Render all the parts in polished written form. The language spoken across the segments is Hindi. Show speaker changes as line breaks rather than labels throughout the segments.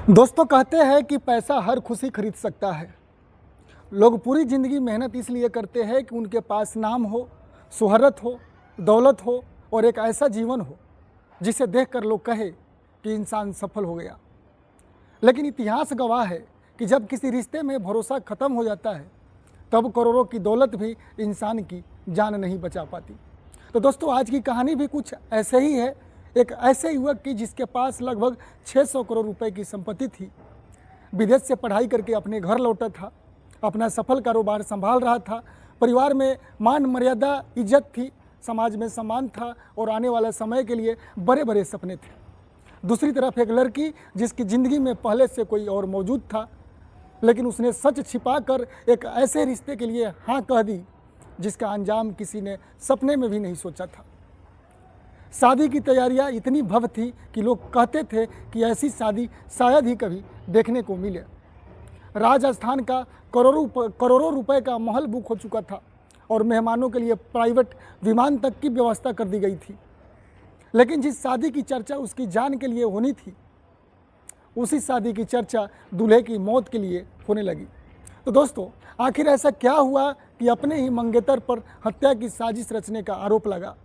दोस्तों कहते हैं कि पैसा हर खुशी खरीद सकता है। लोग पूरी ज़िंदगी मेहनत इसलिए करते हैं कि उनके पास नाम हो, शोहरत हो, दौलत हो और एक ऐसा जीवन हो जिसे देखकर लोग कहे कि इंसान सफल हो गया। लेकिन इतिहास गवाह है कि जब किसी रिश्ते में भरोसा ख़त्म हो जाता है तब करोड़ों की दौलत भी इंसान की जान नहीं बचा पाती। तो दोस्तों आज की कहानी भी कुछ ऐसे ही है। एक ऐसे युवक की जिसके पास लगभग 600 करोड़ रुपए की संपत्ति थी, विदेश से पढ़ाई करके अपने घर लौटा था, अपना सफल कारोबार संभाल रहा था, परिवार में मान मर्यादा इज्जत थी, समाज में सम्मान था और आने वाले समय के लिए बड़े बड़े सपने थे। दूसरी तरफ एक लड़की जिसकी ज़िंदगी में पहले से कोई और मौजूद था, लेकिन उसने सच छिपा कर एक ऐसे रिश्ते के लिए हाँ कह दी जिसका अंजाम किसी ने सपने में भी नहीं सोचा था। शादी की तैयारियां इतनी भव्य थी कि लोग कहते थे कि ऐसी शादी शायद ही कभी देखने को मिले। राजस्थान का करोड़ों रुपए का महल बुक हो चुका था और मेहमानों के लिए प्राइवेट विमान तक की व्यवस्था कर दी गई थी। लेकिन जिस शादी की चर्चा उसकी जान के लिए होनी थी, उसी शादी की चर्चा दूल्हे की मौत के लिए होने लगी। तो दोस्तों आखिर ऐसा क्या हुआ कि अपने ही मंगेतर पर हत्या की साजिश रचने का आरोप लगा?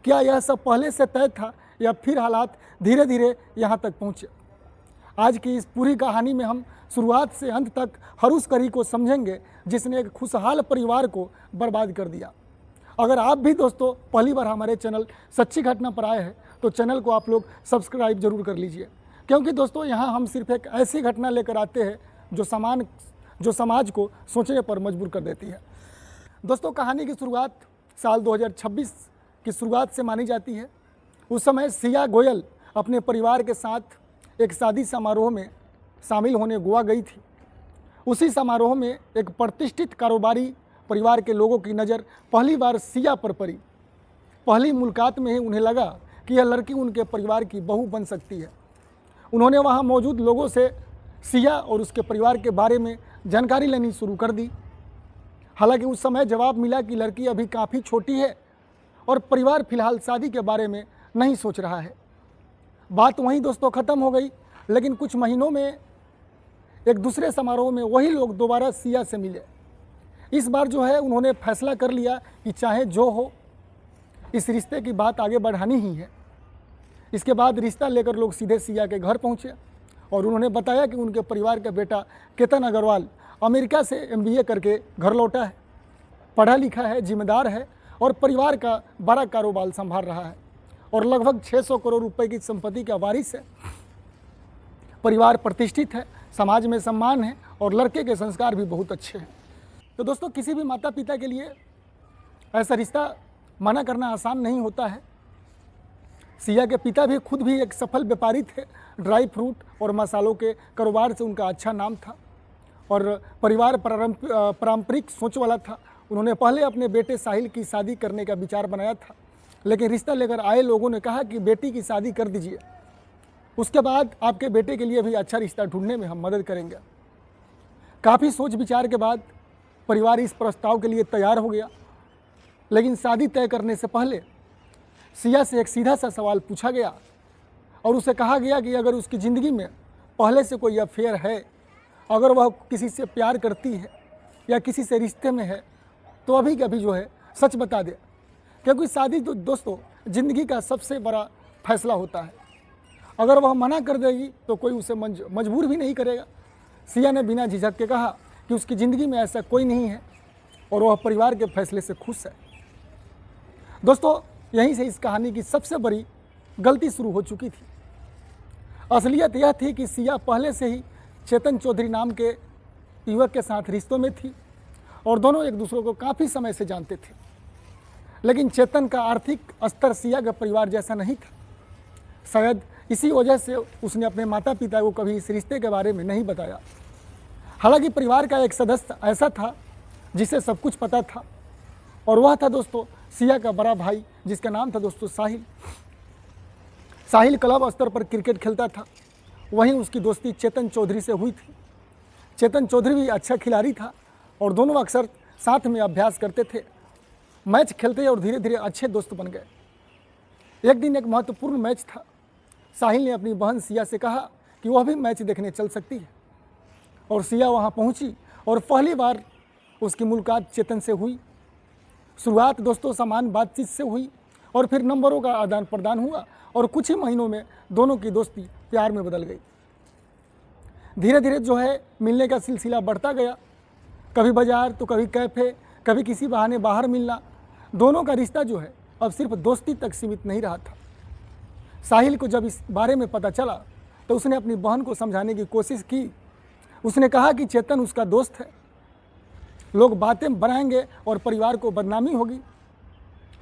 क्या यह सब पहले से तय था या फिर हालात धीरे धीरे यहाँ तक पहुँचे? आज की इस पूरी कहानी में हम शुरुआत से अंत तक हर उस कड़ी को समझेंगे जिसने एक खुशहाल परिवार को बर्बाद कर दिया। अगर आप भी दोस्तों पहली बार हमारे चैनल सच्ची घटना पर आए हैं तो चैनल को आप लोग सब्सक्राइब जरूर कर लीजिए, क्योंकि दोस्तों यहाँ हम सिर्फ एक ऐसी घटना लेकर आते हैं जो समाज को सोचने पर मजबूर कर देती है। दोस्तों कहानी की शुरुआत साल 2026 की शुरुआत से मानी जाती है। उस समय सिया गोयल अपने परिवार के साथ एक शादी समारोह में शामिल होने गोवा गई थी। उसी समारोह में एक प्रतिष्ठित कारोबारी परिवार के लोगों की नज़र पहली बार सिया पर पड़ी। पहली मुलाकात में ही उन्हें लगा कि यह लड़की उनके परिवार की बहू बन सकती है। उन्होंने वहां मौजूद लोगों से सिया और उसके परिवार के बारे में जानकारी लेनी शुरू कर दी। हालांकि उस समय जवाब मिला कि लड़की अभी काफ़ी छोटी है और परिवार फिलहाल शादी के बारे में नहीं सोच रहा है। बात वहीं दोस्तों ख़त्म हो गई। लेकिन कुछ महीनों में एक दूसरे समारोह में वही लोग दोबारा सिया से मिले। इस बार जो है उन्होंने फैसला कर लिया कि चाहे जो हो इस रिश्ते की बात आगे बढ़ानी ही है। इसके बाद रिश्ता लेकर लोग सीधे सिया के घर पहुंचे और उन्होंने बताया कि उनके परिवार का बेटा केतन अग्रवाल अमेरिका से MBA करके घर लौटा है, पढ़ा लिखा है, जिम्मेदार है और परिवार का बड़ा कारोबार संभाल रहा है और लगभग 600 करोड़ रुपए की संपत्ति का वारिस है। परिवार प्रतिष्ठित है, समाज में सम्मान है और लड़के के संस्कार भी बहुत अच्छे हैं। तो दोस्तों किसी भी माता पिता के लिए ऐसा रिश्ता मना करना आसान नहीं होता है। सिया के पिता भी खुद भी एक सफल व्यापारी थे। ड्राई फ्रूट और मसालों के कारोबार से उनका अच्छा नाम था और परिवार पारंपरिक सोच वाला था। उन्होंने पहले अपने बेटे साहिल की शादी करने का विचार बनाया था, लेकिन रिश्ता लेकर आए लोगों ने कहा कि बेटी की शादी कर दीजिए, उसके बाद आपके बेटे के लिए भी अच्छा रिश्ता ढूंढने में हम मदद करेंगे। काफ़ी सोच विचार के बाद परिवार इस प्रस्ताव के लिए तैयार हो गया। लेकिन शादी तय करने से पहले सिया से एक सीधा सा सवाल पूछा गया और उसे कहा गया कि अगर उसकी ज़िंदगी में पहले से कोई अफेयर है, अगर वह किसी से प्यार करती है या किसी से रिश्ते में है तो अभी के अभी जो है सच बता दे, क्योंकि शादी तो दोस्तों ज़िंदगी का सबसे बड़ा फैसला होता है। अगर वह मना कर देगी तो कोई उसे मजबूर भी नहीं करेगा। सिया ने बिना झिझक के कहा कि उसकी ज़िंदगी में ऐसा कोई नहीं है और वह परिवार के फैसले से खुश है। दोस्तों यहीं से इस कहानी की सबसे बड़ी गलती शुरू हो चुकी थी। असलियत यह थी कि सिया पहले से ही चेतन चौधरी नाम के युवक के साथ रिश्तों में थी और दोनों एक दूसरे को काफ़ी समय से जानते थे। लेकिन चेतन का आर्थिक स्तर सिया का परिवार जैसा नहीं था। शायद इसी वजह से उसने अपने माता पिता को कभी इस रिश्ते के बारे में नहीं बताया। हालांकि परिवार का एक सदस्य ऐसा था जिसे सब कुछ पता था और वह था दोस्तों सिया का बड़ा भाई, जिसका नाम था दोस्तों साहिल। साहिल क्लब स्तर पर क्रिकेट खेलता था, वहीं उसकी दोस्ती चेतन चौधरी से हुई थी। चेतन चौधरी भी अच्छा खिलाड़ी था और दोनों अक्सर साथ में अभ्यास करते थे, मैच खेलते और धीरे धीरे अच्छे दोस्त बन गए। एक दिन एक महत्वपूर्ण मैच था। साहिल ने अपनी बहन सिया से कहा कि वह भी मैच देखने चल सकती है। और सिया वहाँ पहुँची और पहली बार उसकी मुलाकात चेतन से हुई। शुरुआत दोस्तों सामान्य बातचीत से हुई और फिर नंबरों का आदान प्रदान हुआ और कुछ ही महीनों में दोनों की दोस्ती प्यार में बदल गई। धीरे धीरे जो है मिलने का सिलसिला बढ़ता गया, कभी बाजार तो कभी कैफ़े, कभी किसी बहाने बाहर मिलना। दोनों का रिश्ता जो है अब सिर्फ दोस्ती तक सीमित नहीं रहा था। साहिल को जब इस बारे में पता चला तो उसने अपनी बहन को समझाने की कोशिश की। उसने कहा कि चेतन उसका दोस्त है, लोग बातें बनाएंगे और परिवार को बदनामी होगी।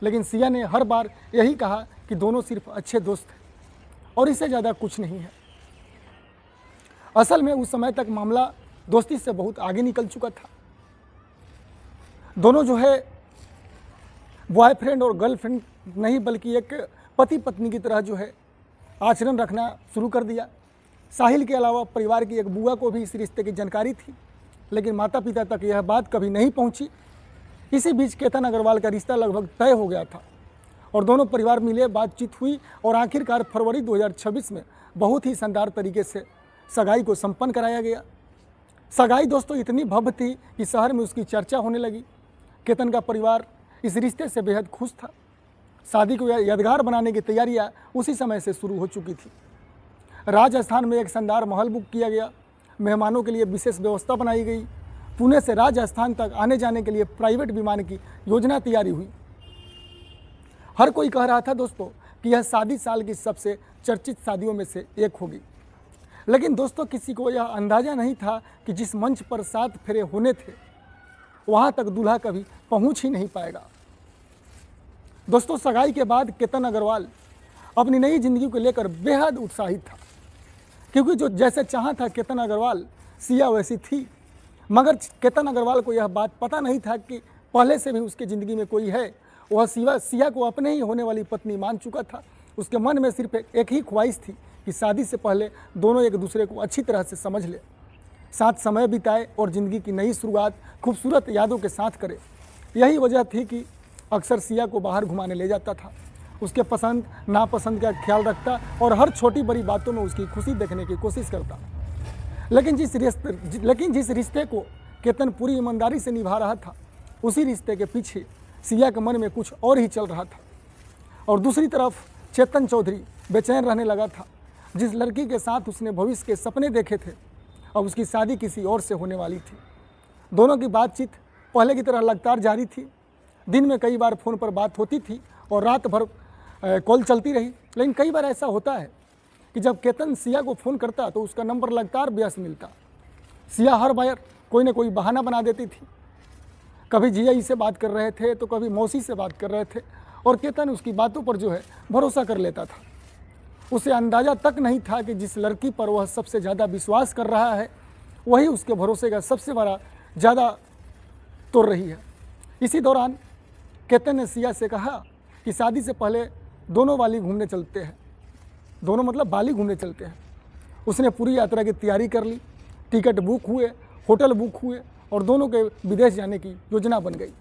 लेकिन सिया ने हर बार यही कहा कि दोनों सिर्फ अच्छे दोस्त हैं और इससे ज़्यादा कुछ नहीं है। असल में उस समय तक मामला दोस्ती से बहुत आगे निकल चुका था। दोनों जो है बॉयफ्रेंड और गर्लफ्रेंड नहीं बल्कि एक पति पत्नी की तरह जो है आचरण रखना शुरू कर दिया। साहिल के अलावा परिवार की एक बुआ को भी इस रिश्ते की जानकारी थी, लेकिन माता पिता तक यह बात कभी नहीं पहुंची। इसी बीच केतन अग्रवाल का रिश्ता लगभग तय हो गया था और दोनों परिवार मिले, बातचीत हुई और आखिरकार फरवरी 2026 में बहुत ही शानदार तरीके से सगाई को संपन्न कराया गया। सगाई दोस्तों इतनी भव्य थी कि शहर में उसकी चर्चा होने लगी। केतन का परिवार इस रिश्ते से बेहद खुश था। शादी को यादगार बनाने की तैयारियां उसी समय से शुरू हो चुकी थी। राजस्थान में एक शानदार महल बुक किया गया, मेहमानों के लिए विशेष व्यवस्था बनाई गई। पुणे से राजस्थान तक आने जाने के लिए प्राइवेट विमान की योजना तैयारी हुई। हर कोई कह रहा था दोस्तों कि यह शादी साल की सबसे चर्चित शादियों में से एक होगी। लेकिन दोस्तों किसी को यह अंदाज़ा नहीं था कि जिस मंच पर 7 फेरे होने थे वहाँ तक दूल्हा कभी पहुँच ही नहीं पाएगा। दोस्तों सगाई के बाद केतन अग्रवाल अपनी नई जिंदगी को लेकर बेहद उत्साहित था, क्योंकि जो जैसे चाहा था केतन अग्रवाल सिया वैसी थी। मगर केतन अग्रवाल को यह बात पता नहीं था कि पहले से भी उसकी ज़िंदगी में कोई है। वह सिया को अपने ही होने वाली पत्नी मान चुका था। उसके मन में सिर्फ एक ही ख्वाहिश थी कि शादी से पहले दोनों एक दूसरे को अच्छी तरह से समझ ले, साथ समय बिताए और ज़िंदगी की नई शुरुआत खूबसूरत यादों के साथ करे। यही वजह थी कि अक्सर सिया को बाहर घुमाने ले जाता था, उसके पसंद नापसंद का ख्याल रखता और हर छोटी बड़ी बातों में उसकी खुशी देखने की कोशिश करता। लेकिन जिस रिश्ते को केतन पूरी ईमानदारी से निभा रहा था, उसी रिश्ते के पीछे सिया के मन में कुछ और ही चल रहा था। और दूसरी तरफ चेतन चौधरी बेचैन रहने लगा था। जिस लड़की के साथ उसने भविष्य के सपने देखे थे, अब उसकी शादी किसी और से होने वाली थी। दोनों की बातचीत पहले की तरह लगातार जारी थी। दिन में कई बार फ़ोन पर बात होती थी और रात भर कॉल चलती रही। लेकिन कई बार ऐसा होता है कि जब केतन सिया को फ़ोन करता तो उसका नंबर लगातार व्यस्त मिलता। सिया हर बार कोई ना कोई बहाना बना देती थी। कभी जीजाजी से बात कर रहे थे तो कभी मौसी से बात कर रहे थे और केतन उसकी बातों पर जो है भरोसा कर लेता था। उसे अंदाज़ा तक नहीं था कि जिस लड़की पर वह सबसे ज़्यादा विश्वास कर रहा है वही उसके भरोसे का सबसे बड़ा ज़्यादा तोड़ रही है। इसी दौरान केतन ने सिया से कहा कि शादी से पहले दोनों बाली घूमने चलते हैं। दोनों मतलब बाली घूमने चलते हैं। उसने पूरी यात्रा की तैयारी कर ली, टिकट बुक हुए, होटल बुक हुए और दोनों के विदेश जाने की योजना बन गई।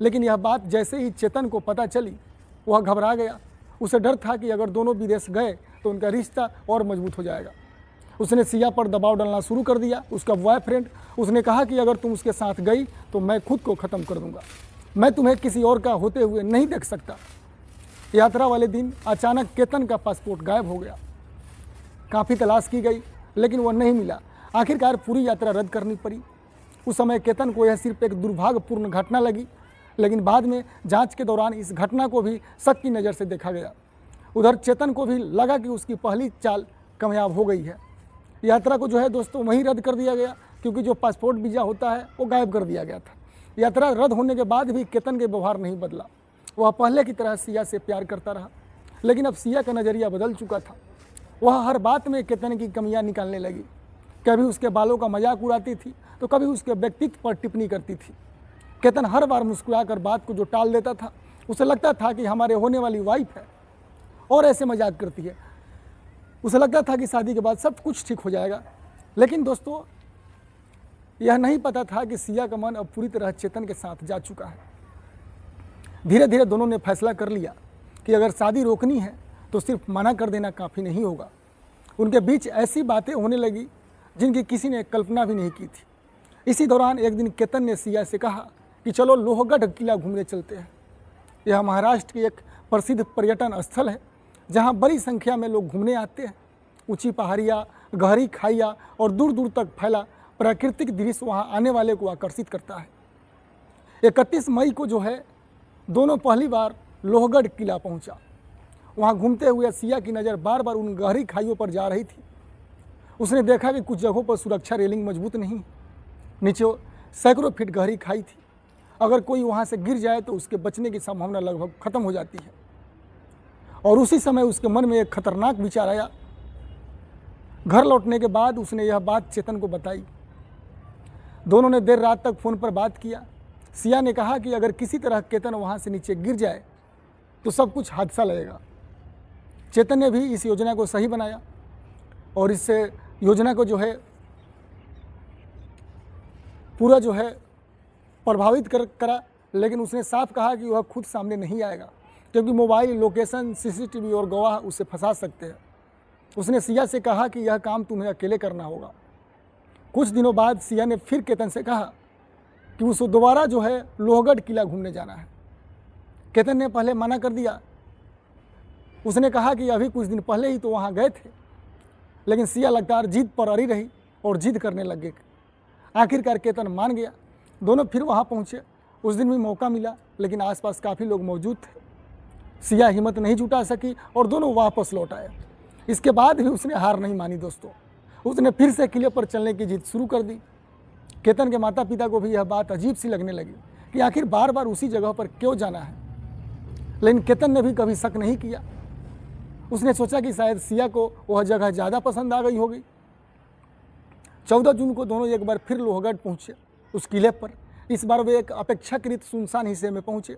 लेकिन यह बात जैसे ही चेतन को पता चली वह घबरा गया। उसे डर था कि अगर दोनों विदेश गए तो उनका रिश्ता और मजबूत हो जाएगा। उसने सिया पर दबाव डालना शुरू कर दिया। उसका बॉयफ्रेंड, उसने कहा कि अगर तुम उसके साथ गई तो मैं खुद को ख़त्म कर दूंगा, मैं तुम्हें किसी और का होते हुए नहीं देख सकता। यात्रा वाले दिन अचानक केतन का पासपोर्ट गायब हो गया। काफ़ी तलाश की गई लेकिन वह नहीं मिला। आखिरकार पूरी यात्रा रद्द करनी पड़ी। उस समय केतन को यह सिर्फ एक दुर्भाग्यपूर्ण घटना लगी, लेकिन बाद में जांच के दौरान इस घटना को भी शक की नज़र से देखा गया। उधर चेतन को भी लगा कि उसकी पहली चाल कामयाब हो गई है। यात्रा को जो है दोस्तों वहीं रद्द कर दिया गया, क्योंकि जो पासपोर्ट वीज़ा होता है वो गायब कर दिया गया था। यात्रा रद्द होने के बाद भी केतन के व्यवहार नहीं बदला। वह पहले की तरह सिया से प्यार करता रहा, लेकिन अब सिया का नज़रिया बदल चुका था। वह हर बात में केतन की कमियां निकालने लगी। कभी उसके बालों का मजाक उड़ाती थी तो कभी उसके व्यक्तित्व पर टिप्पणी करती थी। केतन हर बार मुस्कुराकर बात को जो टाल देता था। उसे लगता था कि हमारे होने वाली वाइफ है और ऐसे मजाक करती है। उसे लगता था कि शादी के बाद सब कुछ ठीक हो जाएगा। लेकिन दोस्तों यह नहीं पता था कि सिया का मन अब पूरी तरह चेतन के साथ जा चुका है। धीरे धीरे दोनों ने फैसला कर लिया कि अगर शादी रोकनी है तो सिर्फ मना कर देना काफ़ी नहीं होगा। उनके बीच ऐसी बातें होने लगी जिनकी किसी ने कल्पना भी नहीं की थी। इसी दौरान एक दिन केतन ने सिया से कहा कि चलो लोहगढ़ किला घूमने चलते हैं। यह महाराष्ट्र की एक प्रसिद्ध पर्यटन स्थल है जहाँ बड़ी संख्या में लोग घूमने आते हैं। ऊंची पहाड़ियाँ, गहरी खाइयाँ और दूर दूर तक फैला प्राकृतिक दृश्य वहाँ आने वाले को आकर्षित करता है। 31 मई को जो है दोनों पहली बार लोहगढ़ किला पहुँचा। वहाँ घूमते हुए सिया की नज़र बार बार उन गहरी खाइयों पर जा रही थी। उसने देखा कि कुछ जगहों पर सुरक्षा रेलिंग मजबूत नहीं, नीचे सैकड़ों फीट गहरी खाई थी। अगर कोई वहाँ से गिर जाए तो उसके बचने की संभावना लगभग खत्म हो जाती है। और उसी समय उसके मन में एक खतरनाक विचार आया। घर लौटने के बाद उसने यह बात चेतन को बताई। दोनों ने देर रात तक फ़ोन पर बात किया। सिया ने कहा कि अगर किसी तरह केतन वहाँ से नीचे गिर जाए तो सब कुछ हादसा लगेगा। चेतन ने भी इस योजना को सही बनाया और इस योजना को जो है पूरा जो है प्रभावित करा, लेकिन उसने साफ कहा कि वह खुद सामने नहीं आएगा क्योंकि मोबाइल लोकेशन, सीसीटीवी और गवाह उसे फंसा सकते हैं। उसने सिया से कहा कि यह काम तुम्हें अकेले करना होगा। कुछ दिनों बाद सिया ने फिर केतन से कहा कि उसको दोबारा जो है लोहगढ़ किला घूमने जाना है। केतन ने पहले मना कर दिया। उसने कहा कि अभी कुछ दिन पहले ही तो वहाँ गए थे, लेकिन सिया लगातार जिद पर अड़ी रही और जिद करने लग गए। आखिरकार केतन मान गया। दोनों फिर वहाँ पहुँचे। उस दिन भी मौका मिला, लेकिन आसपास काफ़ी लोग मौजूद थे। सिया हिम्मत नहीं जुटा सकी और दोनों वापस लौट आए। इसके बाद भी उसने हार नहीं मानी दोस्तों। उसने फिर से किले पर चलने की जिद शुरू कर दी। केतन के माता पिता को भी यह बात अजीब सी लगने लगी कि आखिर बार बार उसी जगह पर क्यों जाना है, लेकिन केतन ने भी कभी शक नहीं किया। उसने सोचा कि शायद सिया को वह जगह ज़्यादा पसंद आ गई होगी। 14 जून को दोनों एक बार फिर लोहगढ़ पहुँचे उस किले पर। इस बार वे एक अपेक्षाकृत सुनसान हिस्से में पहुँचे।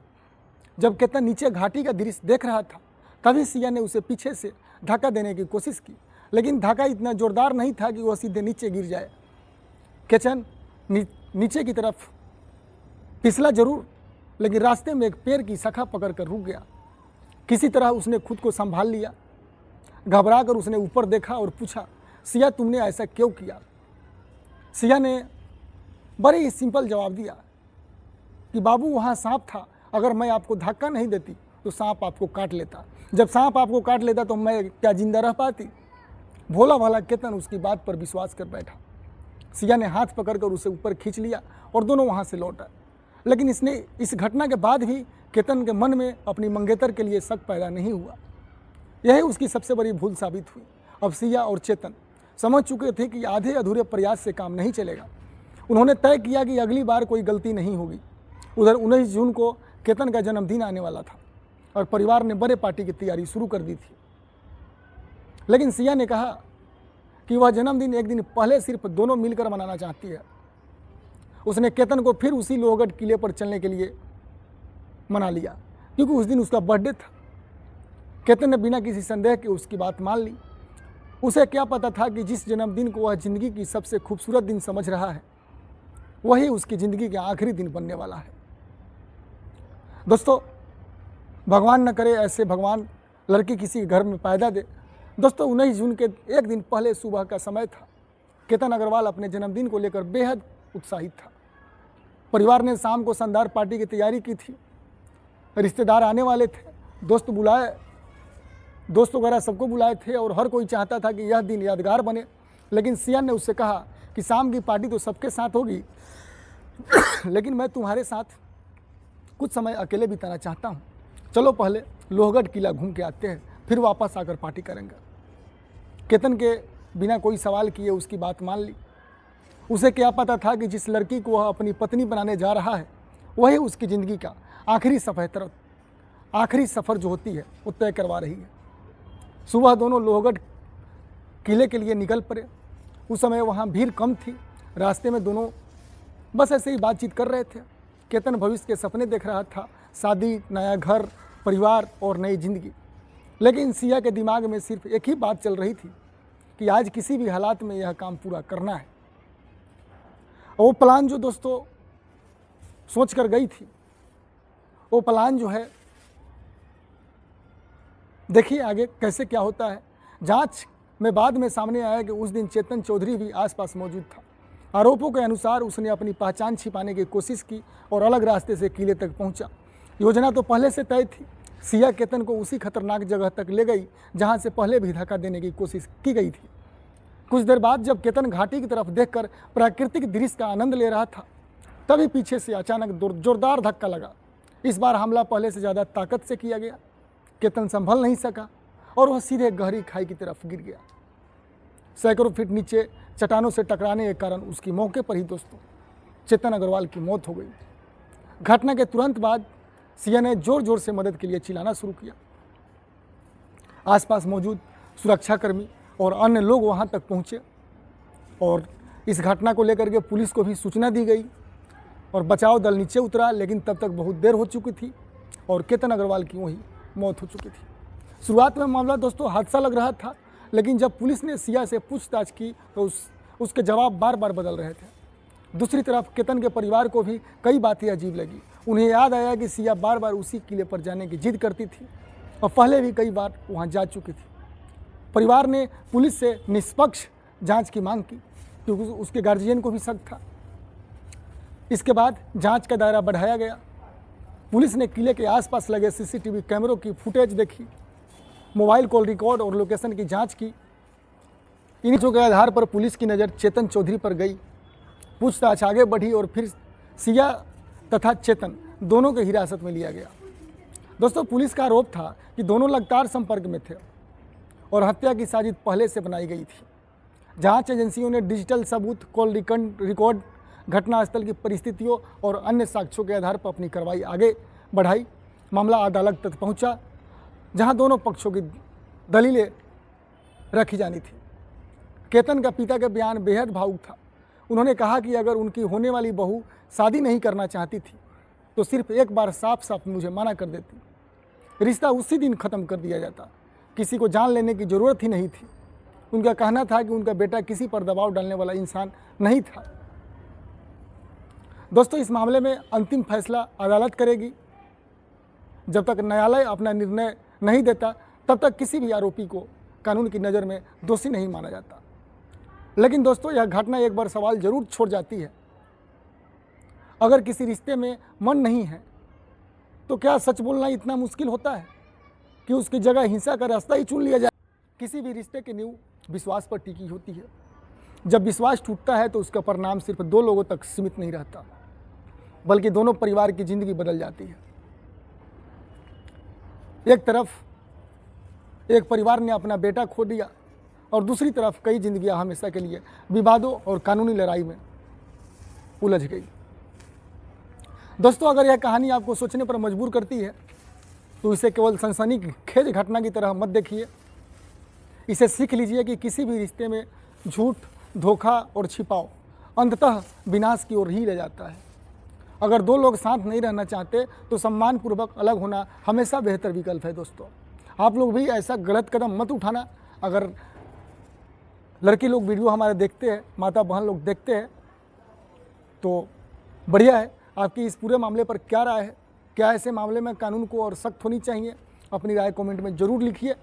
जब केतन नीचे घाटी का दृश्य देख रहा था तभी सिया ने उसे पीछे से धक्का देने की कोशिश की, लेकिन धक्का इतना जोरदार नहीं था कि वह सीधे नीचे गिर जाए। केतन नीचे की तरफ फिसला जरूर, लेकिन रास्ते में एक पेड़ की शाखा पकड़कर रुक गया। किसी तरह उसने खुद को संभाल लिया। घबराकर उसने ऊपर देखा और पूछा, सिया तुमने ऐसा क्यों किया? सिया ने बड़े ही सिंपल जवाब दिया कि बाबू वहाँ सांप था, अगर मैं आपको धक्का नहीं देती तो सांप आपको काट लेता। जब सांप आपको काट लेता तो मैं क्या जिंदा रह पाती? भोला भाला केतन उसकी बात पर विश्वास कर बैठा। सिया ने हाथ पकड़कर उसे ऊपर खींच लिया और दोनों वहाँ से लौट आए। लेकिन इस घटना के बाद भी केतन के मन में अपनी मंगेतर के लिए शक पैदा नहीं हुआ। यही उसकी सबसे बड़ी भूल साबित हुई। अब सिया और चेतन समझ चुके थे कि आधे अधूरे प्रयास से काम नहीं चलेगा। उन्होंने तय किया कि अगली बार कोई गलती नहीं होगी। उधर 19 जून को केतन का जन्मदिन आने वाला था और परिवार ने बड़े पार्टी की तैयारी शुरू कर दी थी। लेकिन सिया ने कहा कि वह जन्मदिन एक दिन पहले सिर्फ दोनों मिलकर मनाना चाहती है। उसने केतन को फिर उसी लोहगढ़ किले पर चलने के लिए मना लिया क्योंकि उस दिन उसका बर्थडे था। केतन ने बिना किसी संदेह के उसकी बात मान ली। उसे क्या पता था कि जिस जन्मदिन को वह ज़िंदगी की सबसे खूबसूरत दिन समझ रहा है वही उसकी ज़िंदगी का आखिरी दिन बनने वाला है। दोस्तों, भगवान न करे ऐसे भगवान लड़की किसी घर में पैदा दे। दोस्तों, 19 जून के एक दिन पहले सुबह का समय था। केतन अग्रवाल अपने जन्मदिन को लेकर बेहद उत्साहित था। परिवार ने शाम को शानदार पार्टी की तैयारी की थी। रिश्तेदार आने वाले थे, दोस्त वगैरह सबको बुलाए थे और हर कोई चाहता था कि यह दिन यादगार बने। लेकिन सिया ने उससे कहा कि शाम की पार्टी तो सबके साथ होगी लेकिन मैं तुम्हारे साथ कुछ समय अकेले बिताना चाहता हूँ। चलो पहले लोहगढ़ किला घूम के आते हैं, फिर वापस आकर पार्टी करेंगे। केतन के बिना कोई सवाल किए उसकी बात मान ली। उसे क्या पता था कि जिस लड़की को वह अपनी पत्नी बनाने जा रहा है वही उसकी ज़िंदगी का आखिरी सफ़र जो होती है वो तय करवा रही है। सुबह दोनों लोहगढ़ किले के लिए निकल पड़े। उस समय वहाँ भीड़ कम थी। रास्ते में दोनों बस ऐसे ही बातचीत कर रहे थे। केतन भविष्य के सपने देख रहा था, शादी, नया घर, परिवार और नई जिंदगी। लेकिन सिया के दिमाग में सिर्फ एक ही बात चल रही थी कि आज किसी भी हालात में यह काम पूरा करना है। वो प्लान जो दोस्तों सोच कर गई थी, वो प्लान जो है देखिए आगे कैसे क्या होता है। जांच में बाद में सामने आया कि उस दिन चेतन चौधरी भी आसपास मौजूद था। आरोपों के अनुसार उसने अपनी पहचान छिपाने की कोशिश की और अलग रास्ते से किले तक पहुंचा। योजना तो पहले से तय थी। सिया केतन को उसी खतरनाक जगह तक ले गई जहां से पहले भी धक्का देने की कोशिश की गई थी। कुछ देर बाद जब केतन घाटी की तरफ देखकर प्राकृतिक दृश्य का आनंद ले रहा था, तभी पीछे से अचानक जोरदार धक्का लगा। इस बार हमला पहले से ज़्यादा ताकत से किया गया। केतन संभल नहीं सका और वह सीधे गहरी खाई की तरफ गिर गया। सैकड़ों फीट नीचे चट्टानों से टकराने के कारण उसकी मौके पर ही दोस्तों चेतन अग्रवाल की मौत हो गई। घटना के तुरंत बाद सिया ने जोर जोर से मदद के लिए चिल्लाना शुरू किया। आसपास मौजूद सुरक्षाकर्मी और अन्य लोग वहां तक पहुंचे और इस घटना को लेकर के पुलिस को भी सूचना दी गई और बचाव दल नीचे उतरा, लेकिन तब तक बहुत देर हो चुकी थी और केतन अग्रवाल की वही मौत हो चुकी थी। शुरुआत में मामला दोस्तों हादसा लग रहा था, लेकिन जब पुलिस ने सिया से पूछताछ की तो उसके जवाब बार बार बदल रहे थे। दूसरी तरफ केतन के परिवार को भी कई बातें अजीब लगी। उन्हें याद आया कि सिया बार बार उसी किले पर जाने की जिद करती थी और पहले भी कई बार वहां जा चुकी थी। परिवार ने पुलिस से निष्पक्ष जांच की मांग की क्योंकि उसके गार्जियन को भी शक था। इसके बाद जांच का दायरा बढ़ाया गया। पुलिस ने किले के आसपास लगे सीसीटीवी कैमरों की फुटेज देखी, मोबाइल कॉल रिकॉर्ड और लोकेशन की जांच की। इन चीज़ों के आधार पर पुलिस की नज़र चेतन चौधरी पर गई। पूछताछ आगे बढ़ी और फिर सिया तथा चेतन दोनों को हिरासत में लिया गया। दोस्तों पुलिस का आरोप था कि दोनों लगातार संपर्क में थे और हत्या की साजिश पहले से बनाई गई थी। जांच एजेंसियों ने डिजिटल सबूत, कॉल रिकॉर्ड, घटनास्थल की परिस्थितियों और अन्य साक्ष्यों के आधार पर अपनी कार्रवाई आगे बढ़ाई। मामला अदालत तक पहुंचा जहां दोनों पक्षों की दलीलें रखी जानी थी। केतन का पिता का बयान बेहद भावुक था। उन्होंने कहा कि अगर उनकी होने वाली बहू शादी नहीं करना चाहती थी तो सिर्फ एक बार साफ साफ मुझे मना कर देती, रिश्ता उसी दिन ख़त्म कर दिया जाता, किसी को जान लेने की ज़रूरत ही नहीं थी। उनका कहना था कि उनका बेटा किसी पर दबाव डालने वाला इंसान नहीं था। दोस्तों इस मामले में अंतिम फैसला अदालत करेगी। जब तक न्यायालय अपना निर्णय नहीं देता तब तक किसी भी आरोपी को कानून की नज़र में दोषी नहीं माना जाता। लेकिन दोस्तों यह घटना एक बार सवाल जरूर छोड़ जाती है, अगर किसी रिश्ते में मन नहीं है तो क्या सच बोलना इतना मुश्किल होता है कि उसकी जगह हिंसा का रास्ता ही चुन लिया जाए? किसी भी रिश्ते की नींव विश्वास पर टिकी होती है। जब विश्वास टूटता है तो उसका परिणाम सिर्फ दो लोगों तक सीमित नहीं रहता, बल्कि दोनों परिवार की जिंदगी बदल जाती है। एक तरफ एक परिवार ने अपना बेटा खो दिया और दूसरी तरफ कई जिंदगियां हमेशा के लिए विवादों और कानूनी लड़ाई में उलझ गई। दोस्तों अगर यह कहानी आपको सोचने पर मजबूर करती है तो इसे केवल सनसनीखेज घटना की तरह मत देखिए। इसे सीख लीजिए कि किसी भी रिश्ते में झूठ, धोखा और छिपाव अंततः विनाश की ओर ही ले जाता है। अगर दो लोग साथ नहीं रहना चाहते तो सम्मानपूर्वक अलग होना हमेशा बेहतर विकल्प है। दोस्तों आप लोग भी ऐसा गलत कदम मत उठाना। अगर लड़की लोग वीडियो हमारे देखते हैं, माता बहन लोग देखते हैं तो बढ़िया है। आपकी इस पूरे मामले पर क्या राय है? क्या ऐसे मामले में कानून को और सख्त होनी चाहिए? अपनी राय कमेंट में ज़रूर लिखिए।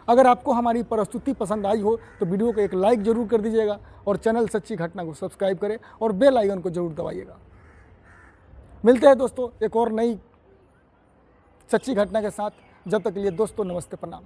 अगर आपको हमारी प्रस्तुति पसंद आई हो तो वीडियो को एक लाइक ज़रूर कर दीजिएगा और चैनल सच्ची घटना को सब्सक्राइब करें और बेल आइकन को ज़रूर दबाइएगा। मिलते हैं दोस्तों एक और नई सच्ची घटना के साथ। जब तक के लिए दोस्तों नमस्ते, प्रणाम।